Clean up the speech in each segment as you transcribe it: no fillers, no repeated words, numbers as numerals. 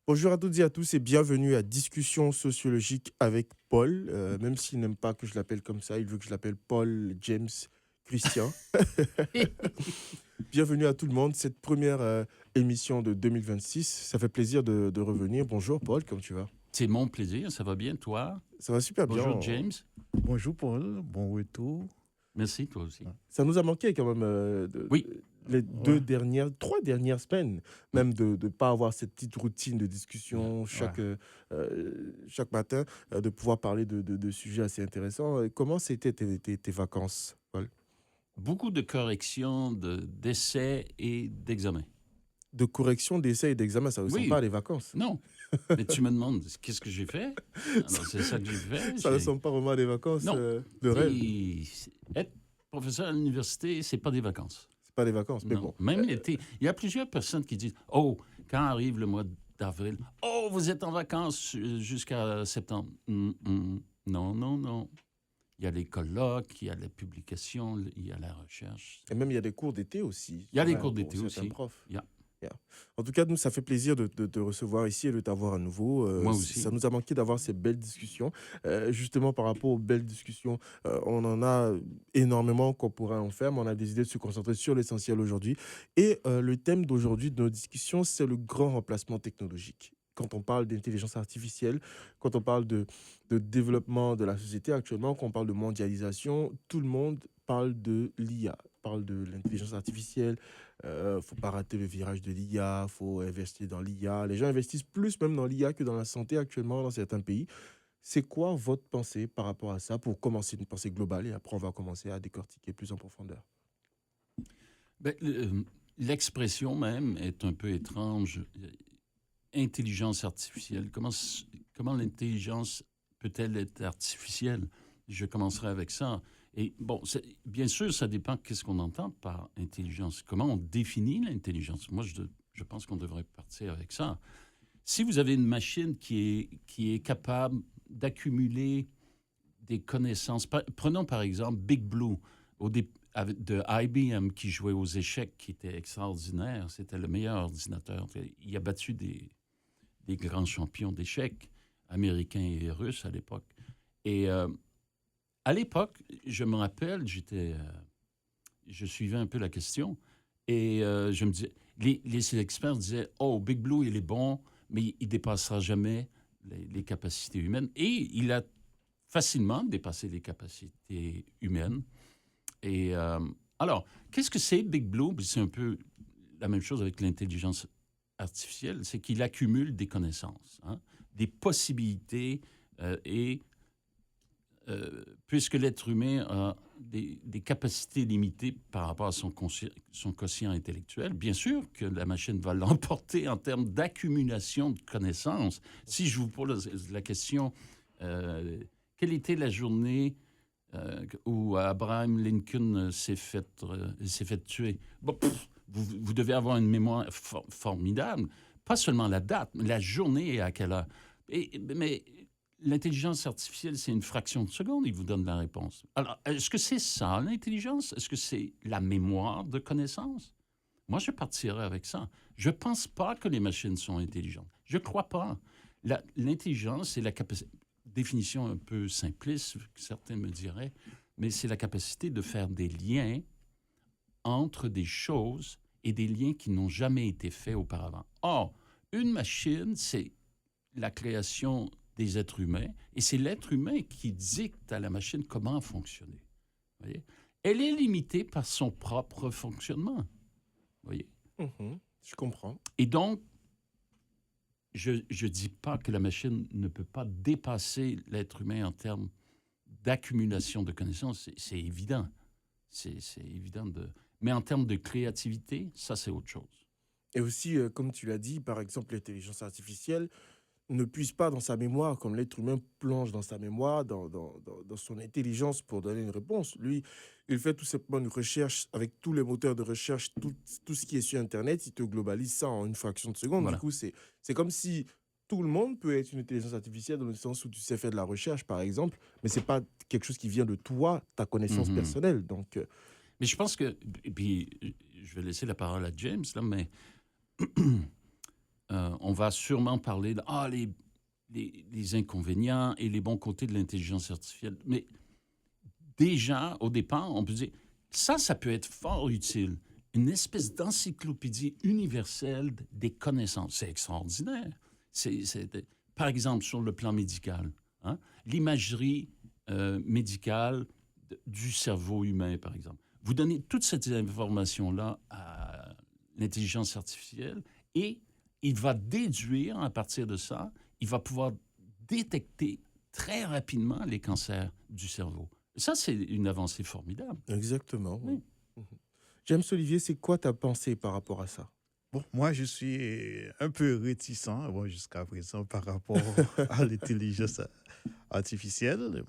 Bonjour à toutes et à tous et bienvenue à Discussion sociologique avec Paul. Même s'il n'aime pas que je l'appelle comme ça, il veut que je l'appelle Paul James Christian. Bienvenue à tout le monde, cette première émission de 2026. Ça fait plaisir de revenir. Bonjour Paul, comment tu vas? C'est mon plaisir, ça va bien, toi? Ça va super bien. Bonjour, James. Bonjour Paul, bon retour. Merci, toi aussi. Ça nous a manqué quand même Oui. les Ouais. trois dernières semaines, même de ne pas avoir cette petite routine de discussion chaque matin, de pouvoir parler de sujets assez intéressants. Comment c'était tes vacances, Paul? Beaucoup de corrections, d'essais et d'examens. De correction, d'essai et d'examen, ça ne ressemble Oui, pas à des vacances. non. Mais tu me demandes, qu'est-ce que j'ai fait? Alors, c'est ça que j'ai fait. Ça ne ressemble pas vraiment à des vacances Non. de rêve. Être professeur à l'université, c'est pas des vacances. C'est pas des vacances, mais Non. bon. Même l'été. Il y a plusieurs personnes qui disent, oh, quand arrive le mois d'avril, oh, vous êtes en vacances jusqu'à septembre. Non, non, non. Il y a les colloques, il y a la publication, il y a la recherche. Et même, il y a des cours d'été aussi. Il y a des Ouais, cours pour d'été certains aussi. profs. Yeah. Yeah. En tout cas, nous, ça fait plaisir de te recevoir ici et de t'avoir à nouveau. Moi aussi. Ça nous a manqué d'avoir ces belles discussions. Justement, par rapport aux belles discussions, on en a énormément qu'on pourrait en faire, mais on a décidé de se concentrer sur l'essentiel aujourd'hui. Et le thème d'aujourd'hui de nos discussions, c'est le grand remplacement technologique. Quand on parle d'intelligence artificielle, quand on parle de développement de la société actuellement, quand on parle de mondialisation, tout le monde parle de l'IA, parle de l'intelligence artificielle. Faut pas rater le virage de l'IA, faut investir dans l'IA. Les gens investissent plus même dans l'IA que dans la santé actuellement dans certains pays. C'est quoi votre pensée par rapport à ça pour commencer une pensée globale et après on va commencer à décortiquer plus en profondeur? Ben, l'expression même est un peu étrange. Intelligence artificielle. Comment l'intelligence peut-elle être artificielle? Je commencerai avec ça. Et bon, bien sûr, ça dépend de qu'est-ce qu'on entend par intelligence. Comment on définit l'intelligence? Moi, je pense qu'on devrait partir avec ça. Si vous avez une machine qui est capable d'accumuler des connaissances, prenons par exemple Big Blue de IBM qui jouait aux échecs, qui était extraordinaire. C'était le meilleur ordinateur. Il a battu des grands champions d'échecs américains et russes à l'époque. Et à l'époque, je me rappelle, je suivais un peu la question et je me disais, les experts disaient, oh, Big Blue, il est bon, mais il dépassera jamais les capacités humaines. Et il a facilement dépassé les capacités humaines. Et alors, qu'est-ce que c'est Big Blue? C'est un peu la même chose avec l'intelligence artificielle, c'est qu'il accumule des connaissances, des possibilités puisque l'être humain a des capacités limitées par rapport à son quotient intellectuel, bien sûr que la machine va l'emporter en termes d'accumulation de connaissances. Si je vous pose la question, quelle était la journée où Abraham Lincoln s'est fait tuer? Bon, vous devez avoir une mémoire formidable. Pas seulement la date, mais la journée et à quelle heure. Mais l'intelligence artificielle, c'est une fraction de seconde, il vous donne la réponse. Alors, est-ce que c'est ça, l'intelligence? Est-ce que c'est la mémoire de connaissances? Moi, je partirais avec ça. Je ne pense pas que les machines sont intelligentes. Je ne crois pas. L'intelligence, c'est la capacité, définition un peu simpliste, certains me diraient, mais c'est la capacité de faire des liens entre des choses et des liens qui n'ont jamais été faits auparavant. Or, une machine, c'est la création des êtres humains, et c'est l'être humain qui dicte à la machine comment fonctionner. Voyez? Elle est limitée par son propre fonctionnement. Voyez? Je comprends. Et donc, je ne dis pas que la machine ne peut pas dépasser l'être humain en termes d'accumulation de connaissances. C'est évident. C'est évident. Mais en termes de créativité, ça, c'est autre chose. Et aussi, comme tu l'as dit, par exemple, l'intelligence artificielle ne puise pas dans sa mémoire comme l'être humain plonge dans sa mémoire, dans son intelligence pour donner une réponse. Lui, il fait tout simplement une recherche avec tous les moteurs de recherche, tout ce qui est sur Internet, il te globalise ça en une fraction de seconde. Voilà. Du coup, c'est comme si tout le monde peut être une intelligence artificielle dans le sens où tu sais faire de la recherche, par exemple, mais c'est pas quelque chose qui vient de toi, ta connaissance personnelle. Donc, Mais je pense que, et puis je vais laisser la parole à James, là, mais on va sûrement parler les inconvénients et les bons côtés de l'intelligence artificielle. Mais déjà, au départ, on peut dire, ça peut être fort utile. Une espèce d'encyclopédie universelle des connaissances. C'est extraordinaire. Par exemple, sur le plan médical, hein, l'imagerie médicale du cerveau humain, par exemple. Vous donnez toutes ces informations-là à l'intelligence artificielle et il va déduire à partir de ça, il va pouvoir détecter très rapidement les cancers du cerveau. Ça, c'est une avancée formidable. Exactement, oui. Oui. Mhm. James Olivier, c'est quoi ta pensée par rapport à ça? Bon, moi, je suis un peu réticent jusqu'à présent par rapport à l'intelligence artificielle.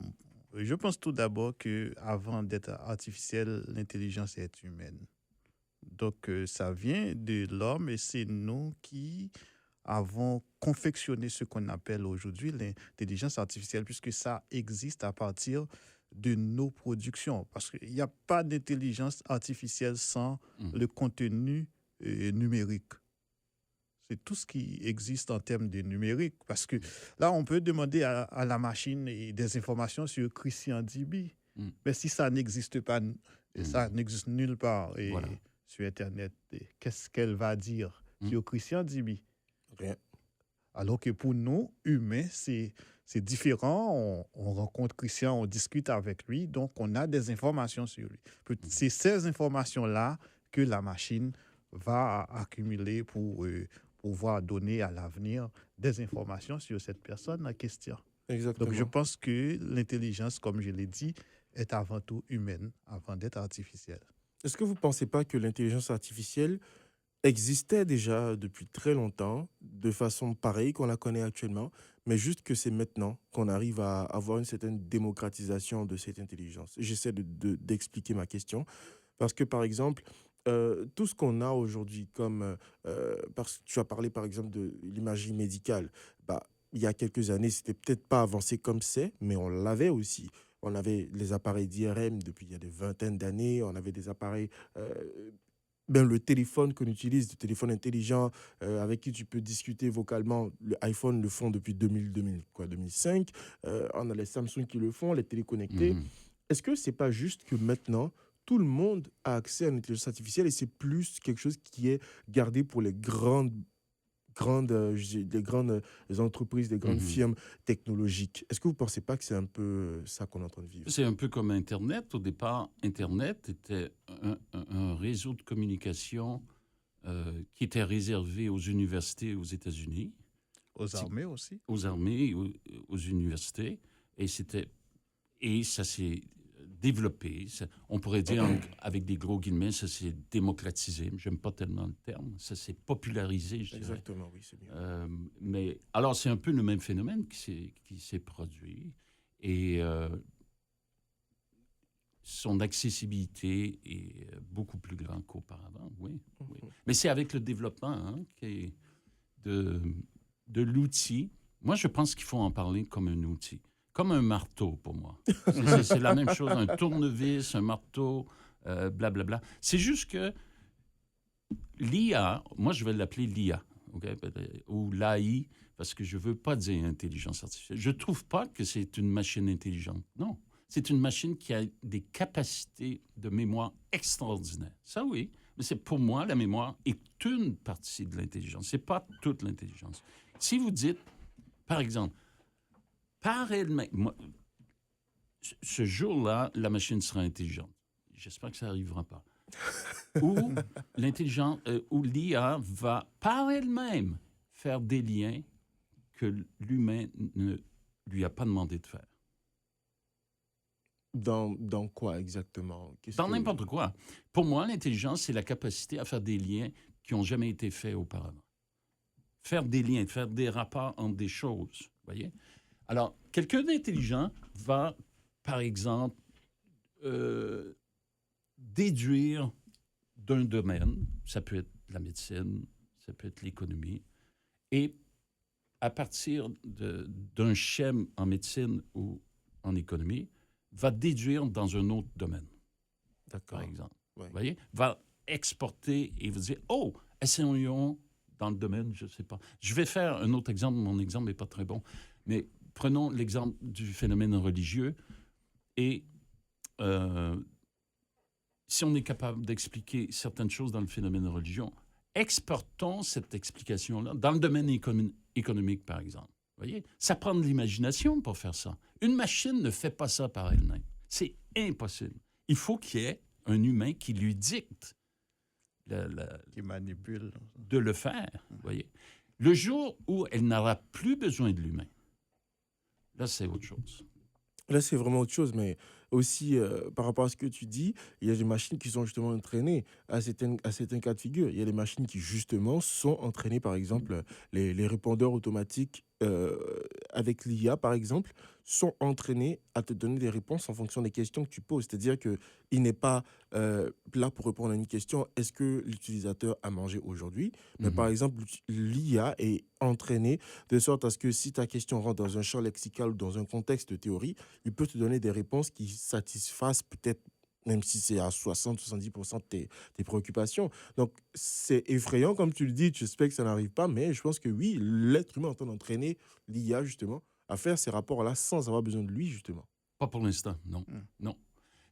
Je pense tout d'abord que avant d'être artificielle, l'intelligence est humaine. Donc, ça vient de l'homme et c'est nous qui avons confectionné ce qu'on appelle aujourd'hui l'intelligence artificielle, puisque ça existe à partir de nos productions. Parce qu'il n'y a pas d'intelligence artificielle sans le contenu numérique. C'est tout ce qui existe en termes de numérique. Parce que là, on peut demander à la machine des informations sur Christian Dibi. Mais si ça n'existe pas, ça n'existe nulle part Voilà. sur Internet, qu'est-ce qu'elle va dire sur Christian Dibi? Rien. Alors que pour nous, humains, c'est différent. On rencontre Christian, on discute avec lui, donc on a des informations sur lui. C'est ces informations-là que la machine va accumuler pour pouvoir donner à l'avenir des informations sur cette personne en question. Exactement. Donc je pense que l'intelligence, comme je l'ai dit, est avant tout humaine, avant d'être artificielle. Est-ce que vous ne pensez pas que l'intelligence artificielle existait déjà depuis très longtemps, de façon pareille qu'on la connaît actuellement, mais juste que c'est maintenant qu'on arrive à avoir une certaine démocratisation de cette intelligence? J'essaie d'expliquer ma question. Parce que, par exemple, tout ce qu'on a aujourd'hui, comme, parce que tu as parlé, par exemple, de l'imagerie médicale, bah, il y a quelques années, c'était peut-être pas avancé comme c'est, mais on l'avait aussi. On avait les appareils d'IRM depuis il y a des vingtaines d'années, on avait des appareils, ben, le téléphone qu'on utilise, le téléphone intelligent avec qui tu peux discuter vocalement, le iPhone le font depuis 2005. On a les Samsung qui le font, les téléconnectés. Est-ce que c'est pas juste que maintenant, tout le monde a accès à l'intelligence artificielle et c'est plus quelque chose qui est gardé pour les les grandes entreprises, les grandes firmes technologiques? Est-ce que vous ne pensez pas que c'est un peu ça qu'on est en train de vivre? C'est un peu comme Internet. Au départ, Internet était un réseau de communication qui était réservé aux universités aux États-Unis, Aux armées aussi. aux armées, aux universités, et ça s'est développé. On pourrait dire, avec des gros guillemets, ça s'est démocratisé. J'aime pas tellement le terme. Ça s'est popularisé, je dirais. Exactement, oui, c'est bien. Mais alors, c'est un peu le même phénomène qui s'est produit. Et son accessibilité est beaucoup plus grande qu'auparavant, oui. Mais c'est avec le développement de l'outil. Moi, je pense qu'il faut en parler comme un outil, comme un marteau pour moi. C'est la même chose, un tournevis, un marteau, blablabla. C'est juste que l'IA, moi, je vais l'appeler l'IA, okay? Ou l'AI, parce que je ne veux pas dire intelligence artificielle. Je ne trouve pas que c'est une machine intelligente. Non. C'est une machine qui a des capacités de mémoire extraordinaires. Ça, oui. Mais pour moi, la mémoire est une partie de l'intelligence. Ce n'est pas toute l'intelligence. Si vous dites, par exemple, par elle-même, ce jour-là, la machine sera intelligente. J'espère que ça n'arrivera pas. Ou l'intelligence, ou l'IA va par elle-même faire des liens que l'humain ne lui a pas demandé de faire. Dans quoi exactement? Dans n'importe quoi. Pour moi, l'intelligence, c'est la capacité à faire des liens qui n'ont jamais été faits auparavant. Faire des liens, faire des rapports entre des choses. Voyez? Alors, quelqu'un d'intelligent va, par exemple, déduire d'un domaine, ça peut être la médecine, ça peut être l'économie, et à partir d'un schème en médecine ou en économie, va déduire dans un autre domaine, par exemple. Ouais. Vous voyez? Va exporter et vous dire, oh, essayons dans le domaine, je ne sais pas. Je vais faire un autre exemple. Mon exemple n'est pas très bon. Mais prenons l'exemple du phénomène religieux. Et si on est capable d'expliquer certaines choses dans le phénomène religieux, exportons cette explication-là dans le domaine économique, par exemple. Vous voyez? Ça prend de l'imagination pour faire ça. Une machine ne fait pas ça par elle-même. C'est impossible. Il faut qu'il y ait un humain qui lui dicte Qui manipule. de le faire. Vous voyez? Le jour où elle n'aura plus besoin de l'humain, là, c'est autre chose. Là, c'est vraiment autre chose, mais aussi, par rapport à ce que tu dis, il y a des machines qui sont justement entraînées à certains cas de figure. Il y a des machines qui, justement, sont entraînées, par exemple, les répondeurs automatiques avec l'IA, par exemple, sont entraînés à te donner des réponses en fonction des questions que tu poses. C'est-à-dire qu'il n'est pas là pour répondre à une question, est-ce que l'utilisateur a mangé aujourd'hui? Mais par exemple, l'IA est entraînée de sorte à ce que si ta question rentre dans un champ lexical ou dans un contexte de théorie, il peut te donner des réponses qui satisfassent peut-être, même si c'est à 60-70% de tes préoccupations. Donc, c'est effrayant, comme tu le dis, j'espère que ça n'arrive pas, mais je pense que oui, l'être humain est en train d'entraîner l'IA, justement, à faire ces rapports-là sans avoir besoin de lui, justement. Pas pour l'instant, non. Non.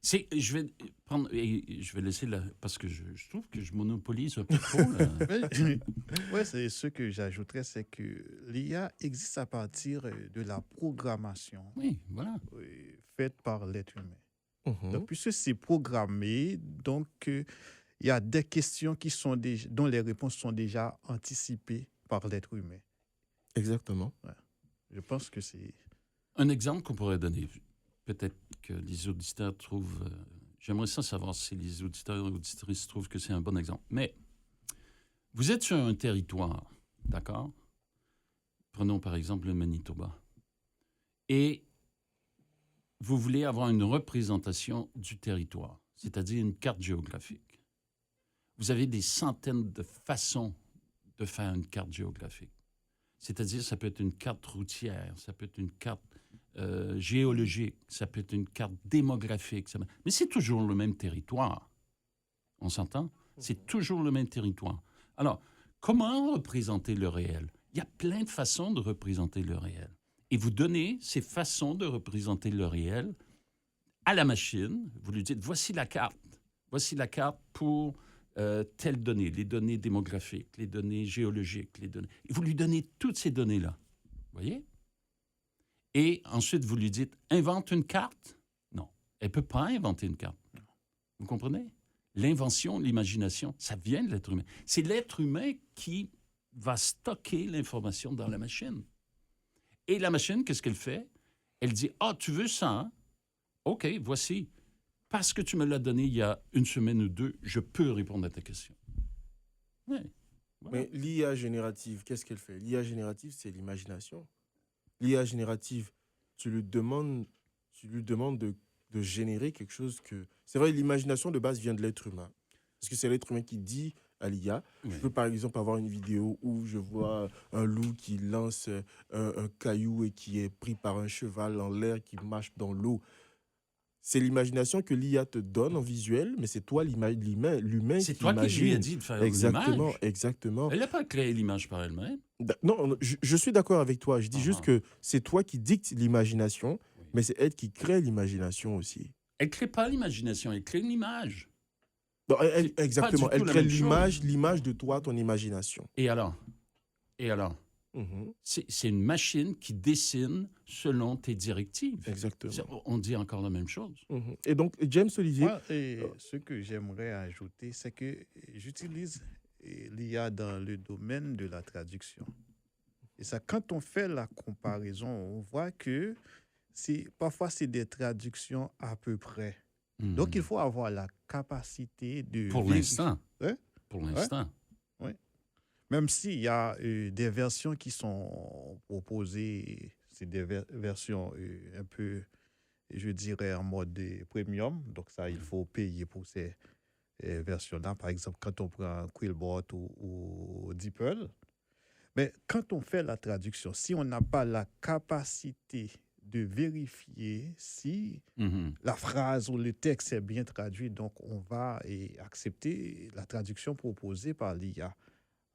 Je vais prendre, et je vais laisser là, parce que je trouve que je monopolise un peu trop. Là. Oui, c'est ce que j'ajouterais, c'est que l'IA existe à partir de la programmation Oui, voilà. faite par l'être humain. Mhm. Donc, puisque c'est programmé, donc il y a des questions dont les réponses sont déjà anticipées par l'être humain. Exactement. Je pense que c'est... Un exemple qu'on pourrait donner, peut-être que les auditeurs trouvent... j'aimerais ça savoir si les auditeurs et auditrices trouvent que c'est un bon exemple. Mais vous êtes sur un territoire, d'accord? Prenons par exemple le Manitoba. Et vous voulez avoir une représentation du territoire, c'est-à-dire une carte géographique. Vous avez des centaines de façons de faire une carte géographique. C'est-à-dire, ça peut être une carte routière, ça peut être une carte géologique, ça peut être une carte démographique. Mais c'est toujours le même territoire. On s'entend? C'est toujours le même territoire. Alors, comment représenter le réel? Il y a plein de façons de représenter le réel. Et vous donnez ces façons de représenter le réel à la machine. Vous lui dites, voici la carte. Voici la carte pour telles données, les données démographiques, les données géologiques, les données. Et vous lui donnez toutes ces données-là. Vous voyez? Et ensuite, vous lui dites, invente une carte. Non, elle ne peut pas inventer une carte. Vous comprenez? L'invention, l'imagination, ça vient de l'être humain. C'est l'être humain qui va stocker l'information dans la machine. Et la machine, qu'est-ce qu'elle fait? Elle dit, « Ah, tu veux ça, hein? OK, voici. Parce que tu me l'as donné il y a une semaine ou deux, je peux répondre à ta question. » Oui. Voilà. Mais l'IA générative, qu'est-ce qu'elle fait? L'IA générative, c'est l'imagination. L'IA générative, tu lui demandes de générer quelque chose que... C'est vrai, l'imagination de base vient de l'être humain. Parce que c'est l'être humain qui dit à l'IA. Oui. Je peux par exemple avoir une vidéo où je vois un loup qui lance un caillou et qui est pris par un cheval en l'air qui marche dans l'eau. C'est l'imagination que l'IA te donne en visuel, mais c'est toi l'humain C'est qui toi qui lui as imagine. dit de faire Exactement, l'image. exactement. Elle n'a pas créé l'image par elle-même. Non, je suis d'accord avec toi. Je dis juste que c'est toi qui dictes l'imagination, Oui. mais c'est elle qui crée l'imagination aussi. Elle ne crée pas l'imagination, elle crée l'image. Non, C'est pas exactement, du tout elle la crée même chose. l'image de toi, ton imagination. Et alors? Mhm, C'est une machine qui dessine selon tes directives. exactement. On dit encore la même chose. Mhm. Et donc, James Olivier, Moi, ce que j'aimerais ajouter, c'est que j'utilise l'IA dans le domaine de la traduction. Et ça, quand on fait la comparaison, on voit que parfois c'est des traductions à peu près. Donc, il faut avoir la capacité de... Pour l'instant. Hein? Pour l'instant. Même s'il y a des versions qui sont proposées, c'est des versions un peu, je dirais, en mode premium. Donc, ça, il faut payer pour ces versions-là. Par exemple, quand on prend Quillbot ou DeepL. Mais quand on fait la traduction, si on n'a pas la capacité de vérifier si la phrase ou le texte est bien traduit, donc on va accepter la traduction proposée par l'IA.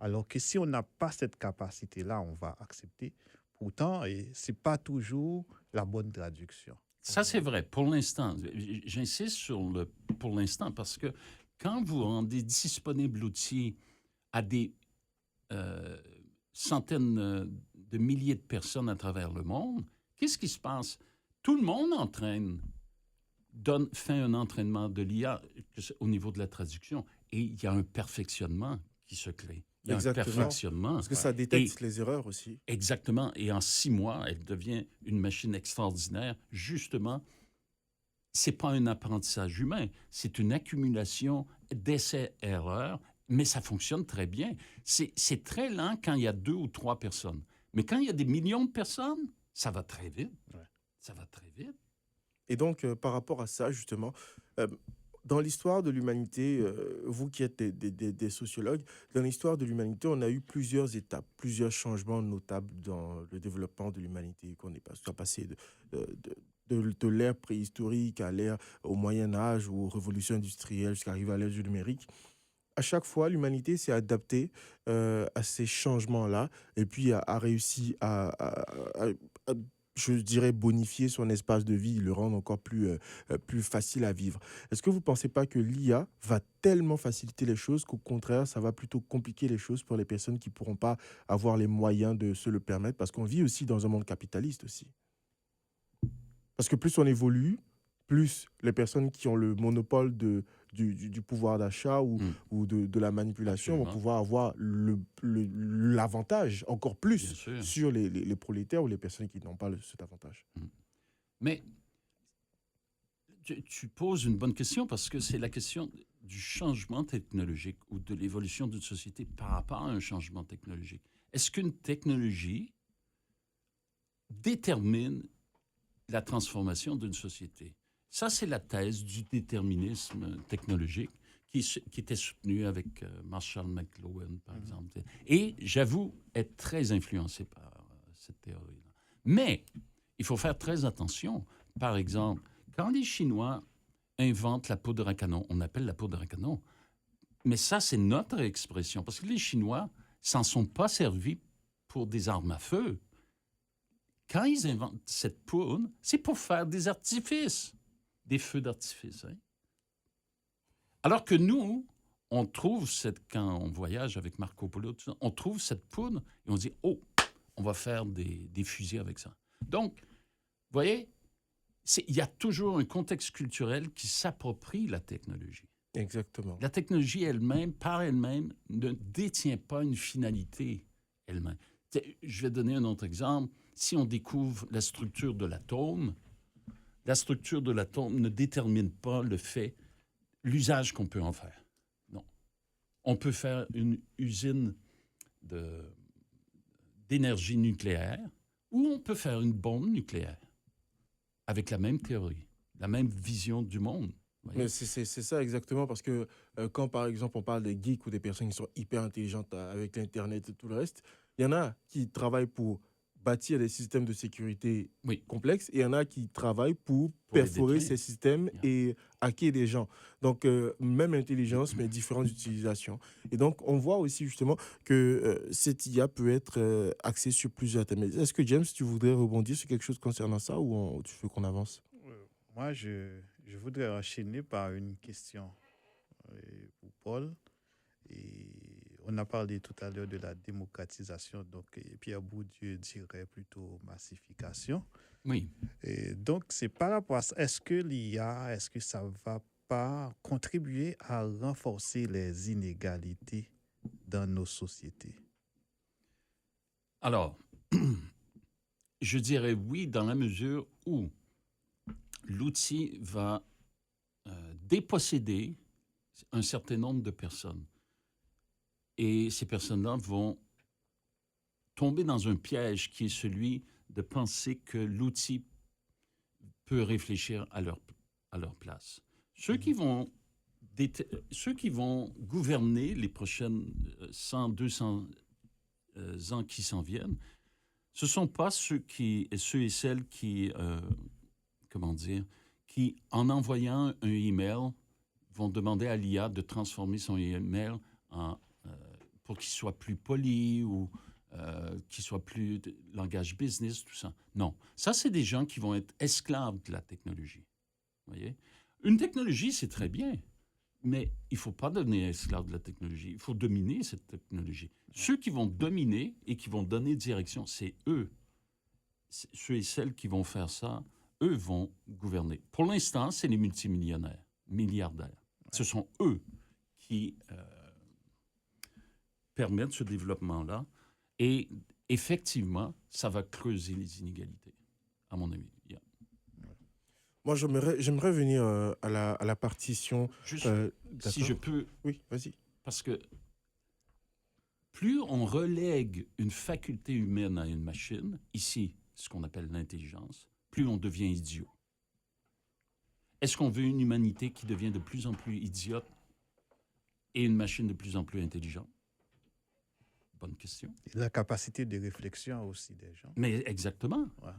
Alors que si on n'a pas cette capacité-là, on va accepter. Pourtant, ce n'est pas toujours la bonne traduction. Ça, c'est vrai, pour l'instant. J'insiste sur le pour l'instant parce que quand vous rendez disponible l'outil à des centaines de milliers de personnes à travers le monde, qu'est-ce qui se passe? Tout le monde fait un entraînement de l'IA au niveau de la traduction et il y a un perfectionnement qui se crée. Il y a un perfectionnement. Parce que ça détecte les erreurs aussi. Exactement. Et en 6 mois, elle devient une machine extraordinaire. Justement, c'est pas un apprentissage humain, c'est une accumulation d'essais-erreurs, mais ça fonctionne très bien. C'est très lent quand il y a 2 ou 3 personnes. Mais quand il y a des millions de personnes, ça va très vite. Ouais. Ça va très vite. Et donc, par rapport à ça, justement, euh, dans l'histoire de l'humanité, vous qui êtes des sociologues, dans l'histoire de l'humanité, on a eu plusieurs étapes, plusieurs changements notables dans le développement de l'humanité, qu'on est soit passé de l'ère préhistorique à l'ère au Moyen Âge ou aux révolutions industrielles jusqu'à arriver à l'ère du numérique. À chaque fois, l'humanité s'est adaptée à ces changements-là et puis a réussi à, je dirais, bonifier son espace de vie, le rendre encore plus facile à vivre. Est-ce que vous ne pensez pas que l'IA va tellement faciliter les choses qu'au contraire, ça va plutôt compliquer les choses pour les personnes qui ne pourront pas avoir les moyens de se le permettre? Parce qu'on vit aussi dans un monde capitaliste aussi. Parce que plus on évolue, plus les personnes qui ont le monopole du pouvoir d'achat ou de la manipulation vont Absolument. pouvoir avoir l'avantage encore Bien plus sûr. sur les prolétaires ou les personnes qui n'ont pas cet avantage. Mais tu poses une bonne question parce que c'est la question du changement technologique ou de l'évolution d'une société par rapport à un changement technologique. Est-ce qu'une technologie détermine la transformation d'une société? Ça, c'est la thèse du déterminisme technologique qui était soutenue avec Marshall McLuhan, par exemple. Et j'avoue être très influencé par cette théorie-là. Mais il faut faire très attention. Par exemple, quand les Chinois inventent la poudre à canon, on appelle la poudre à canon, mais ça, c'est notre expression, parce que les Chinois s'en sont pas servis pour des armes à feu. Quand ils inventent cette poudre, c'est pour faire des artifices, des feux d'artifice. Hein? Alors que nous, on trouve quand on voyage avec Marco Polo, tout ça, on trouve cette poudre et on dit, oh, on va faire des fusils avec ça. Donc, vous voyez, il y a toujours un contexte culturel qui s'approprie la technologie. Exactement. La technologie elle-même, par elle-même, ne détient pas une finalité elle-même. Je vais donner un autre exemple. Si on découvre la structure de l'atome ne détermine pas l'usage qu'on peut en faire. Non. On peut faire une usine d'énergie nucléaire ou on peut faire une bombe nucléaire avec la même théorie, la même vision du monde. Mais c'est ça exactement, parce que quand par exemple on parle des geeks ou des personnes qui sont hyper intelligentes avec l'Internet et tout le reste, il y en a qui travaillent pour bâtir des systèmes de sécurité complexes et il y en a qui travaillent pour perforer ces systèmes et hacker des gens. Donc, même intelligence, mais différentes utilisations. Et donc, on voit aussi justement que cette IA peut être axée sur plusieurs thèmes. Est-ce que, James, tu voudrais rebondir sur quelque chose concernant ça ou tu veux qu'on avance? Moi, je voudrais enchaîner par une question pour Paul. Et on a parlé tout à l'heure de la démocratisation, donc Pierre Bourdieu dirait plutôt massification. Oui. Et donc, c'est par rapport à ça. Est-ce que l'IA, est-ce que ça ne va pas contribuer à renforcer les inégalités dans nos sociétés? Alors, je dirais oui, dans la mesure où l'outil va déposséder un certain nombre de personnes. Et ces personnes-là vont tomber dans un piège qui est celui de penser que l'outil peut réfléchir à leur place. Ceux qui vont gouverner les prochaines 100, 200 ans qui s'en viennent, ce ne sont pas ceux et celles qui, qui, en envoyant un email, vont demander à l'IA de transformer son email pour qu'il soit plus poli ou qu'il soit plus langage business, tout ça. Non. Ça, c'est des gens qui vont être esclaves de la technologie. Vous voyez? Une technologie, c'est très bien, mais il ne faut pas devenir esclave de la technologie. Il faut dominer cette technologie. Ceux qui vont dominer et qui vont donner direction, c'est eux. Ceux et celles qui vont faire ça, eux vont gouverner. Pour l'instant, c'est les multimillionnaires, milliardaires. Ce sont eux qui permettent ce développement-là. Et effectivement, ça va creuser les inégalités, à mon avis. Yeah. Moi, j'aimerais venir à la partition. Juste, si je peux, Oui, vas-y. parce que plus on relègue une faculté humaine à une machine, ici, ce qu'on appelle l'intelligence, plus on devient idiot. Est-ce qu'on veut une humanité qui devient de plus en plus idiote et une machine de plus en plus intelligente? Bonne question. Et la capacité de réflexion aussi des gens. Mais exactement. Ouais.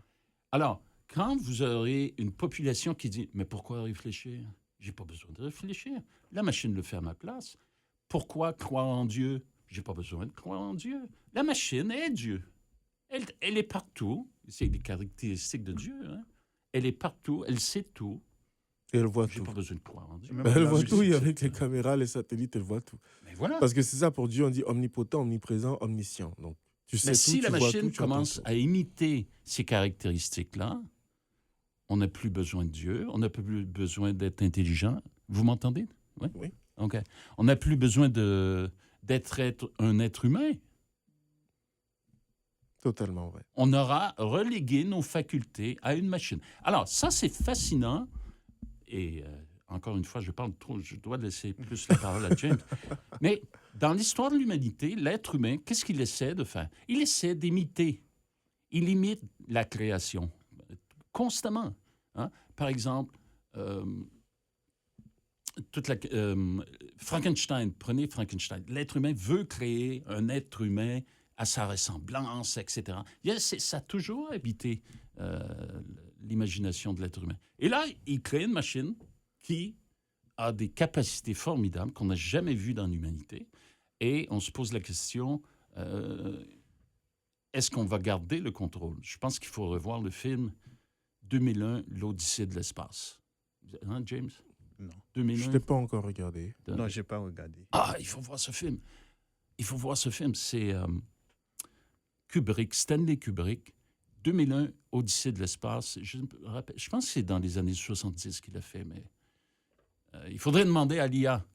Alors, quand vous aurez une population qui dit « Mais pourquoi réfléchir? J'ai pas besoin de réfléchir. La machine le fait à ma place. Pourquoi croire en Dieu? J'ai pas besoin de croire en Dieu. La machine est Dieu. Elle est partout. C'est des caractéristiques de Dieu. Hein? Elle est partout. Elle sait tout. Et elle voit J'ai tout. pas besoin de croire en Dieu. Même Elle la voit musique, tout, c'est- avec les caméras, les satellites, elle voit tout. Mais voilà. Parce que c'est ça, pour Dieu, on dit omnipotent, omniprésent, omniscient. Donc, tu sais Mais tout, si la tu vois machine tout, tu entends commence tout. à imiter ces caractéristiques-là, on n'a plus besoin de Dieu, on n'a plus besoin d'être intelligent. Vous m'entendez? Oui. Oui. OK. On n'a plus besoin d'être un être humain. Totalement vrai. On aura relégué nos facultés à une machine. Alors, ça, c'est fascinant. Et encore une fois, je parle trop, je dois laisser plus la parole à James. Mais dans l'histoire de l'humanité, l'être humain, qu'est-ce qu'il essaie de faire? Il essaie d'imiter. Il imite la création constamment. Hein? Par exemple, Frankenstein, prenez Frankenstein. L'être humain veut créer un être humain à sa ressemblance, etc. Ça a toujours habité l'imagination de l'être humain. Et là, il crée une machine qui a des capacités formidables qu'on n'a jamais vues dans l'humanité. Et on se pose la question, est-ce qu'on va garder le contrôle? Je pense qu'il faut revoir le film 2001, l'Odyssée de l'espace. Hein, James? Non. Je 2001. ne l'ai pas encore regardé. Non, je n'ai pas regardé. Ah, il faut voir ce film. Il faut voir ce film. C'est Kubrick, Stanley Kubrick, 2001, Odyssée de l'espace. Je pense que c'est dans les années 70 qu'il a fait, mais il faudrait demander à l'IA.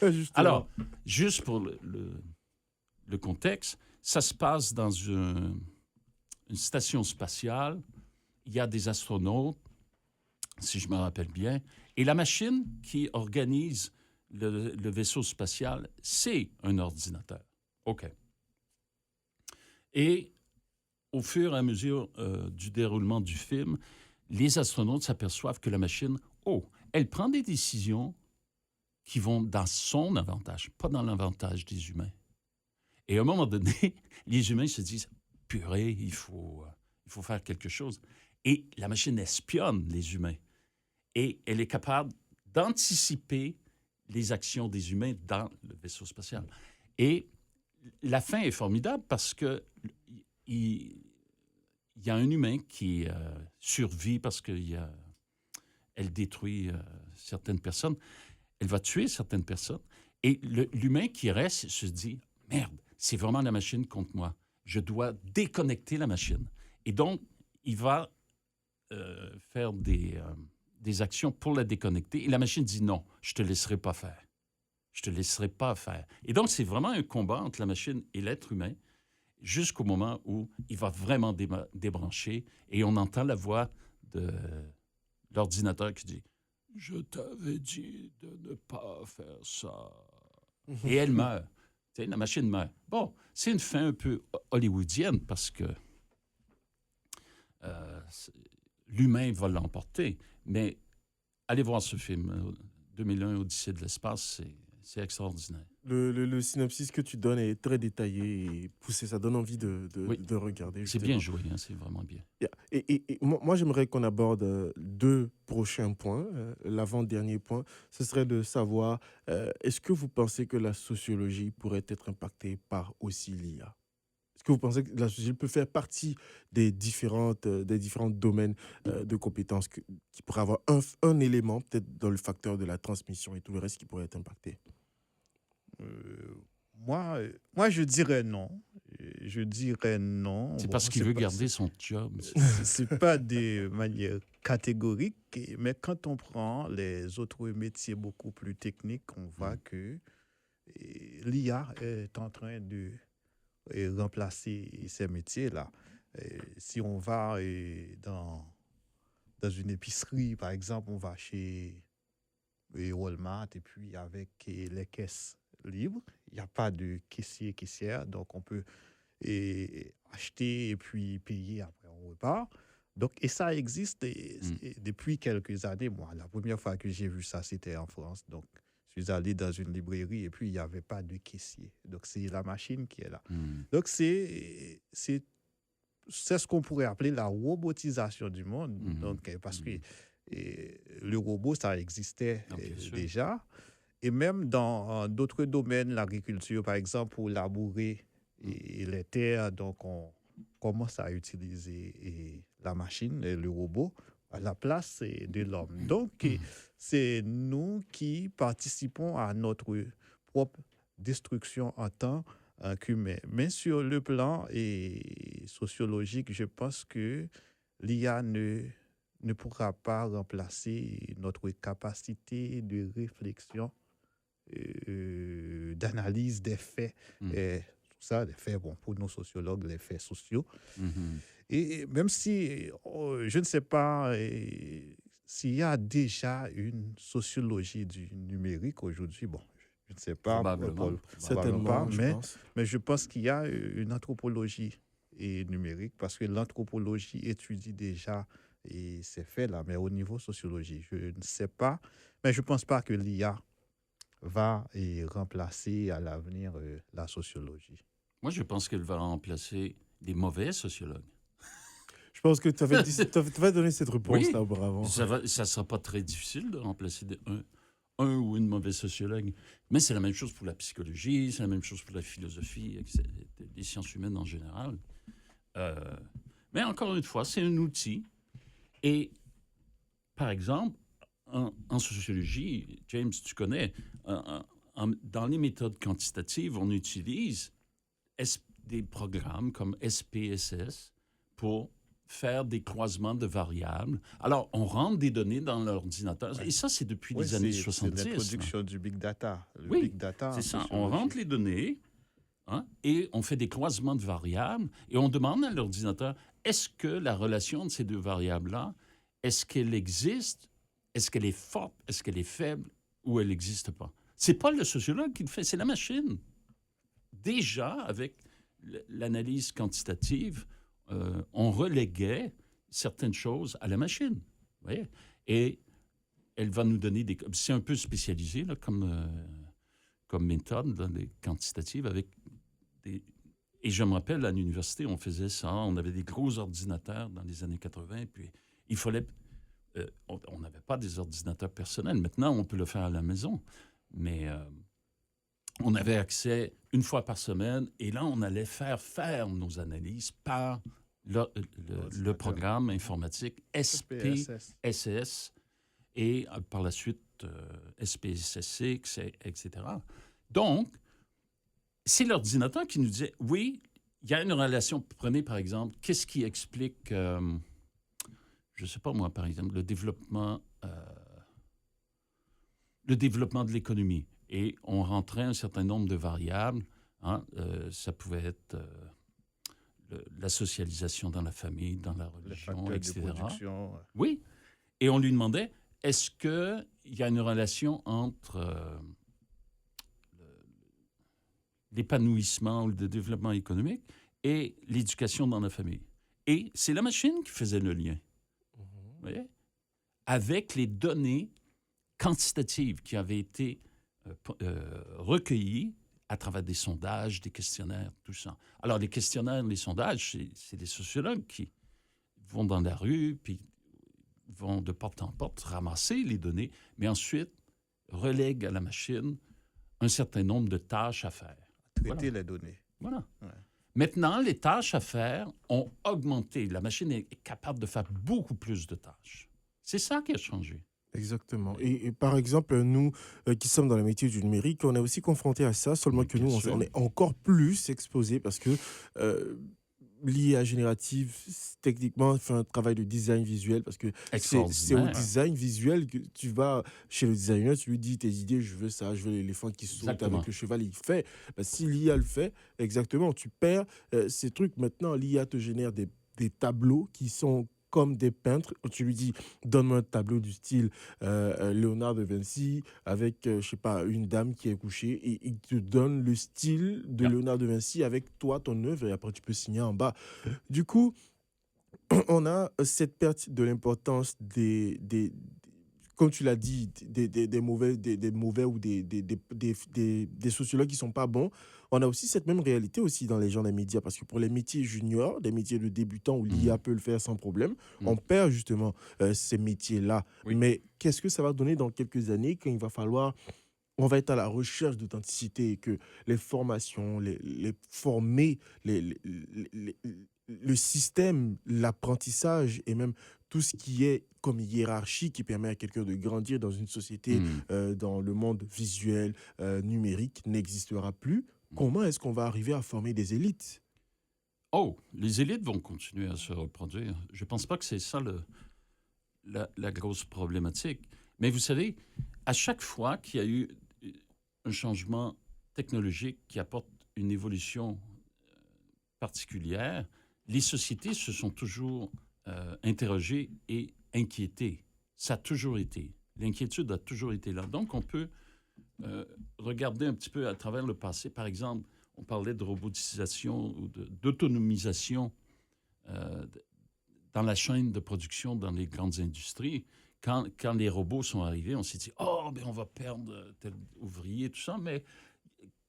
Justement. Alors, juste pour le contexte, ça se passe dans une station spatiale. Il y a des astronautes, si je me rappelle bien. Et la machine qui organise le vaisseau spatial, c'est un ordinateur. OK. Et au fur et à mesure du déroulement du film, les astronautes s'aperçoivent que la machine, elle prend des décisions qui vont dans son avantage, pas dans l'avantage des humains. Et à un moment donné, les humains se disent, purée, il faut faire quelque chose. Et la machine espionne les humains. Et elle est capable d'anticiper les actions des humains dans le vaisseau spatial. Et la fin est formidable parce que il y a un humain qui survit parce qu'elle détruit certaines personnes. Elle va tuer certaines personnes. Et l'humain qui reste se dit, merde, c'est vraiment la machine contre moi. Je dois déconnecter la machine. Et donc, il va faire des actions pour la déconnecter. Et la machine dit non, je ne te laisserai pas faire. Je ne te laisserai pas faire. Et donc, c'est vraiment un combat entre la machine et l'être humain jusqu'au moment où il va vraiment débrancher et on entend la voix de l'ordinateur qui dit « Je t'avais dit de ne pas faire ça. » Et elle meurt. Tu sais, la machine meurt. Bon, c'est une fin un peu hollywoodienne parce que l'humain va l'emporter. Mais allez voir ce film, 2001, Odyssée de l'espace, C'est extraordinaire. Le synopsis que tu donnes est très détaillé et poussé. Ça donne envie Oui. de regarder. C'est bien joué, hein, c'est vraiment bien. Yeah. Et moi, j'aimerais qu'on aborde deux prochains points. L'avant-dernier point, ce serait de savoir, est-ce que vous pensez que la sociologie pourrait être impactée par aussi l'IA? Est-ce que vous pensez que la sociologie peut faire partie des différents domaines de compétences qui pourraient avoir un élément, peut-être dans le facteur de la transmission et tout le reste qui pourrait être impacté? Euh, moi, je dirais non. Je dirais non. C'est Bon, parce qu'il c'est veut pas, garder son job. c'est pas de manière catégorique, mais quand on prend les autres métiers beaucoup plus techniques, on voit que l'IA est en train de remplacer ces métiers-là. Si on va dans une épicerie, par exemple, on va chez Walmart et puis avec les caisses libres, il n'y a pas de caissier, caissière, donc on peut acheter et puis payer après on repart. Donc, et ça existe depuis quelques années. Moi, la première fois que j'ai vu ça, c'était en France. Donc, je suis allé dans une librairie et puis il n'y avait pas de caissier. Donc, c'est la machine qui est là. Donc, c'est ce qu'on pourrait appeler la robotisation du monde. Donc, parce que le robot, ça existait Bien sûr. déjà. Et même dans d'autres domaines, l'agriculture, par exemple, pour labourer les terres, donc on commence à utiliser la machine, et le robot, à la place de l'homme. Donc, c'est nous qui participons à notre propre destruction en tant qu'humain. Mais sur le plan sociologique, je pense que l'IA ne pourra pas remplacer notre capacité de réflexion, d'analyse des faits. Tout ça, les faits, bon, pour nos sociologues, les faits sociaux. Et même si, je ne sais pas s'il y a déjà une sociologie du numérique aujourd'hui, bon, je ne sais pas, Probablement. Certainement, pas, je pense. mais je pense qu'il y a une anthropologie numérique parce que l'anthropologie étudie déjà ces faits-là, mais au niveau sociologie, je ne sais pas, mais je ne pense pas que l'IA va remplacer à l'avenir la sociologie. Moi, je pense qu'elle va remplacer les mauvais sociologues. Je pense que tu avais donné cette réponse-là Oui. auparavant. Ça ne sera pas très difficile de remplacer un ou une mauvaise sociologue. Mais c'est la même chose pour la psychologie, c'est la même chose pour la philosophie, les sciences humaines en général. Mais encore une fois, c'est un outil. Et, par exemple, en sociologie, James, tu connais, dans les méthodes quantitatives, on utilise des programmes comme SPSS pour faire des croisements de variables. Alors, on rentre des données dans l'ordinateur. Et ça, c'est depuis les années 70. C'est l'introduction du big data. Oui, big data c'est ça. On rentre les données et on fait des croisements de variables et on demande à l'ordinateur, est-ce que la relation de ces deux variables-là, est-ce qu'elle existe, est-ce qu'elle est forte, est-ce qu'elle est faible ou elle n'existe pas? C'est pas le sociologue qui le fait, c'est la machine. Déjà, avec l'analyse quantitative, on reléguait certaines choses à la machine. Vous voyez? Et elle va nous donner des... C'est un peu spécialisé là, comme méthode dans les quantitatives avec des... Et je me rappelle, à l'université, on faisait ça. On avait des gros ordinateurs dans les années 80. Puis il fallait... on n'avait pas des ordinateurs personnels. Maintenant, on peut le faire à la maison. Mais on avait accès une fois par semaine. Et là, on allait faire nos analyses par le programme informatique SPSS et par la suite SPSS, etc. Donc, c'est l'ordinateur qui nous disait, oui, il y a une relation. Prenez par exemple, qu'est-ce qui explique, je ne sais pas moi, par exemple, le développement de l'économie. Et on rentrait un certain nombre de variables. Ça pouvait être la socialisation dans la famille, dans la religion, etc. De production. Oui. Et on lui demandait, est-ce qu'il y a une relation entre l'épanouissement ou le développement économique et l'éducation dans la famille? Et c'est la machine qui faisait le lien. Vous voyez? Avec les données quantitatives qui avaient été recueillis à travers des sondages, des questionnaires, tout ça. Alors, les questionnaires, les sondages, c'est des sociologues qui vont dans la rue, puis vont de porte en porte ramasser les données, mais ensuite relèguent à la machine un certain nombre de tâches à faire. Traiter les données. Voilà. Ouais. Maintenant, les tâches à faire ont augmenté. La machine est capable de faire beaucoup plus de tâches. C'est ça qui a changé. Exactement. Et par exemple, nous qui sommes dans le métier du numérique, on est aussi confrontés à ça, seulement que Bien nous, sûr. on est encore plus exposés parce que l'IA générative, techniquement, fait un travail de design visuel parce que c'est au Extraordinaire. design visuel que tu vas chez le designer, tu lui dis tes idées, je veux ça, je veux l'éléphant qui saute Exactement. avec le cheval, il fait. Bah, si l'IA le fait, exactement, tu perds ces trucs. Maintenant, l'IA te génère des tableaux qui sont comme des peintres. Tu lui dis, donne-moi un tableau du style Léonard de Vinci avec, je sais pas, une dame qui est couchée et il te donne le style de Yeah. Léonard de Vinci avec toi, ton œuvre, et après tu peux signer en bas. Du coup, on a cette perte de l'importance comme tu l'as dit, des mauvais ou des sociologues qui sont pas bons. On a aussi cette même réalité aussi dans les gens des médias, parce que pour les métiers juniors, des métiers de débutants où l'IA peut le faire sans problème, on perd justement ces métiers-là. Oui. Mais qu'est-ce que ça va donner dans quelques années quand il va falloir on va être à la recherche d'authenticité et que les formations, les former, le système, l'apprentissage et même tout ce qui est comme hiérarchie qui permet à quelqu'un de grandir dans une société, dans le monde visuel, numérique, n'existera plus. Comment est-ce qu'on va arriver à former des élites? Oh, les élites vont continuer à se reproduire. Je ne pense pas que c'est ça la grosse problématique. Mais vous savez, à chaque fois qu'il y a eu un changement technologique qui apporte une évolution particulière, les sociétés se sont toujours interrogées et inquiétées. Ça a toujours été. L'inquiétude a toujours été là. Donc, on peut regarder un petit peu à travers le passé. Par exemple, on parlait de robotisation ou d'autonomisation dans la chaîne de production dans les grandes industries. Quand les robots sont arrivés, on s'est dit « Oh, ben on va perdre tel ouvrier, tout ça. » Mais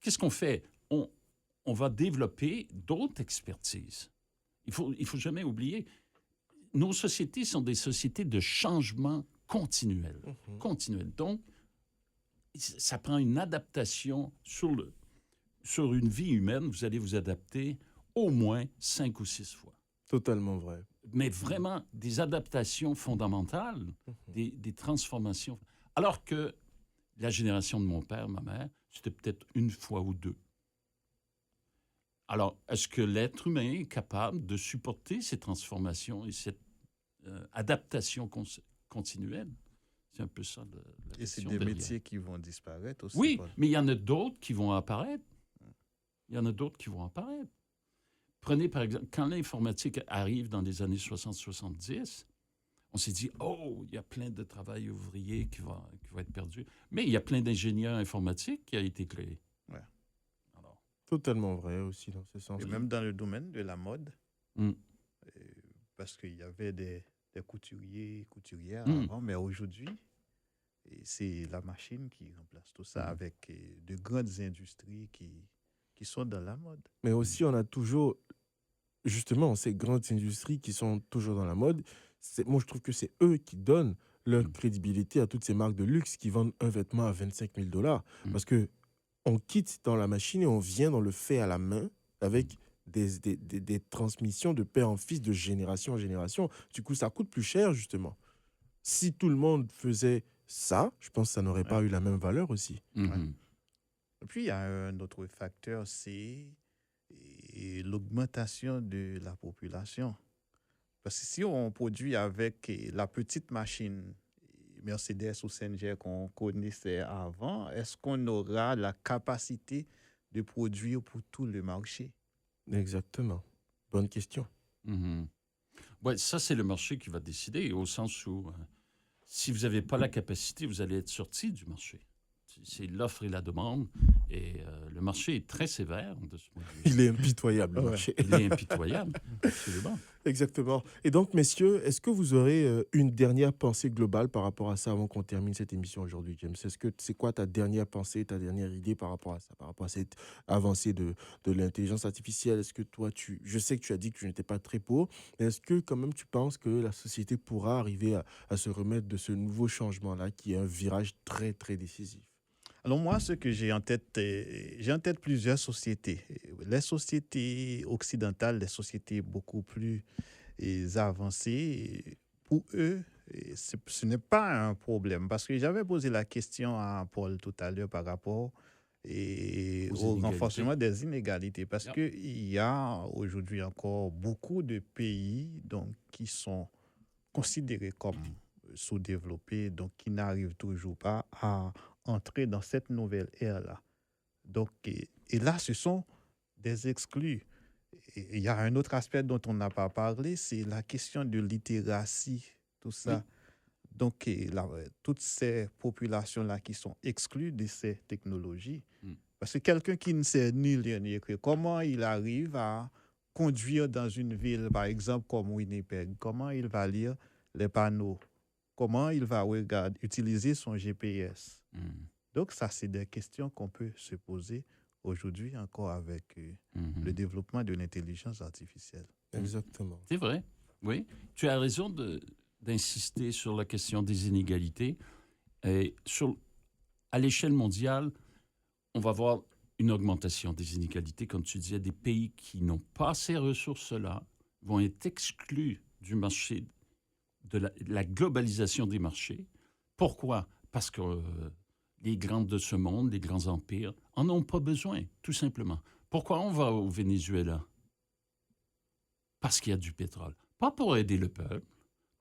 qu'est-ce qu'on fait? On va développer d'autres expertises. Il faut jamais oublier, nos sociétés sont des sociétés de changement continuel. Continuel. Donc, ça prend une adaptation sur une vie humaine. Vous allez vous adapter au moins 5 ou 6 fois. Totalement vrai. Mais vraiment des adaptations fondamentales, des transformations. Alors que la génération de mon père, ma mère, c'était peut-être une fois ou deux. Alors, est-ce que l'être humain est capable de supporter ces transformations et cette adaptation continuelle? C'est un peu ça la Et c'est question des derrière. métiers qui vont disparaître aussi. Oui, Paul. mais il y en a d'autres qui vont apparaître. Il y en a d'autres qui vont apparaître. Prenez par exemple, quand l'informatique arrive dans les années 60-70, on s'est dit, oh, il y a plein de travail ouvrier qui va être perdu. Mais il y a plein d'ingénieurs informatiques qui ont été créés. Ouais. Alors, Totalement vrai aussi dans ce sens. Et même dans le domaine de la mode, parce qu'il y avait des couturiers, couturières avant, mais aujourd'hui, c'est la machine qui remplace tout ça avec de grandes industries qui sont dans la mode. Mais aussi, on a toujours, justement, ces grandes industries qui sont toujours dans la mode. Moi, je trouve que c'est eux qui donnent leur crédibilité à toutes ces marques de luxe qui vendent un vêtement à 25 000 $. Parce que on quitte dans la machine et on vient dans le fait à la main avec des transmissions de père en fils, de génération en génération. Du coup, ça coûte plus cher, justement. Si tout le monde faisait ça, je pense que ça n'aurait pas eu la même valeur aussi. Et puis, il y a un autre facteur, c'est l'augmentation de la population. Parce que si on produit avec la petite machine Mercedes ou Singer qu'on connaissait avant, est-ce qu'on aura la capacité de produire pour tout le marché? Exactement. Bonne question. Ouais, ça, c'est le marché qui va décider, au sens où si vous n'avez pas la capacité, vous allez être sorti du marché. C'est l'offre et la demande. Et le marché est très sévère de ce point de vue. Il est impitoyable, le Ouais. marché. Il est impitoyable, absolument. Exactement. Et donc, messieurs, est-ce que vous aurez une dernière pensée globale par rapport à ça avant qu'on termine cette émission aujourd'hui, James? C'est quoi ta dernière pensée, ta dernière idée par rapport à ça, par rapport à cette avancée de l'intelligence artificielle? Est-ce que toi, je sais que tu as dit que tu n'étais pas très pour, mais est-ce que quand même tu penses que la société pourra arriver à se remettre de ce nouveau changement-là qui est un virage très, très décisif? Alors moi, ce que j'ai en tête plusieurs sociétés. Les sociétés occidentales, les sociétés beaucoup plus avancées, pour eux, ce n'est pas un problème. Parce que j'avais posé la question à Paul tout à l'heure par rapport Aux au inégalités. renforcement des inégalités. Parce Yep. qu'il y a aujourd'hui encore beaucoup de pays donc, qui sont considérés comme sous-développés, donc qui n'arrivent toujours pas à entrer dans cette nouvelle ère-là. Donc, et là, ce sont des exclus. Et il y a un autre aspect dont on n'a pas parlé, c'est la question de littératie, tout ça. Oui. Donc, toutes ces populations-là qui sont exclues de ces technologies, Mm. parce que quelqu'un qui ne sait ni lire ni écrire, comment il arrive à conduire dans une ville, par exemple, comme Winnipeg, comment il va lire les panneaux, comment il va utiliser son GPS. Mm. Donc, ça, c'est des questions qu'on peut se poser aujourd'hui encore avec Mhm. le développement de l'intelligence artificielle. Exactement. C'est vrai, oui. Tu as raison d'insister sur la question des inégalités. Et à l'échelle mondiale, on va voir une augmentation des inégalités. Comme tu disais, des pays qui n'ont pas ces ressources-là vont être exclus du marché, de la globalisation des marchés. Pourquoi? Parce que les grands de ce monde, les grands empires, en ont pas besoin, tout simplement. Pourquoi on va au Venezuela? Parce qu'il y a du pétrole. Pas pour aider le peuple,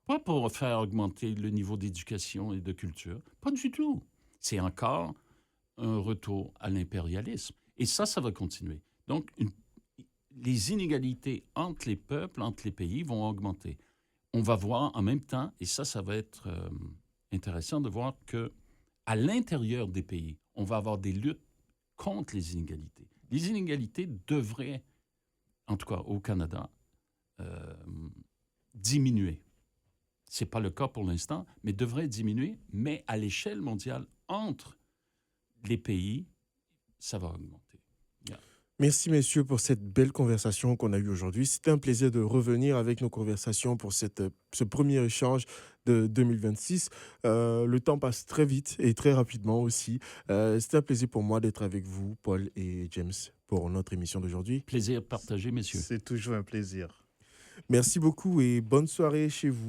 pas pour faire augmenter le niveau d'éducation et de culture, pas du tout. C'est encore un retour à l'impérialisme. Et ça va continuer. Donc, les inégalités entre les peuples, entre les pays vont augmenter. On va voir en même temps, et ça va être intéressant de voir que à l'intérieur des pays, on va avoir des luttes contre les inégalités. Les inégalités devraient, en tout cas au Canada, diminuer. Ce n'est pas le cas pour l'instant, mais devrait diminuer. Mais à l'échelle mondiale, entre les pays, ça va augmenter. Yeah. Merci messieurs pour cette belle conversation qu'on a eue aujourd'hui. C'était un plaisir de revenir avec nos conversations pour ce premier échange de 2026. Le temps passe très vite et très rapidement aussi. C'était un plaisir pour moi d'être avec vous, Paul et James, pour notre émission d'aujourd'hui. Plaisir partagé, messieurs. C'est toujours un plaisir. Merci beaucoup et bonne soirée chez vous.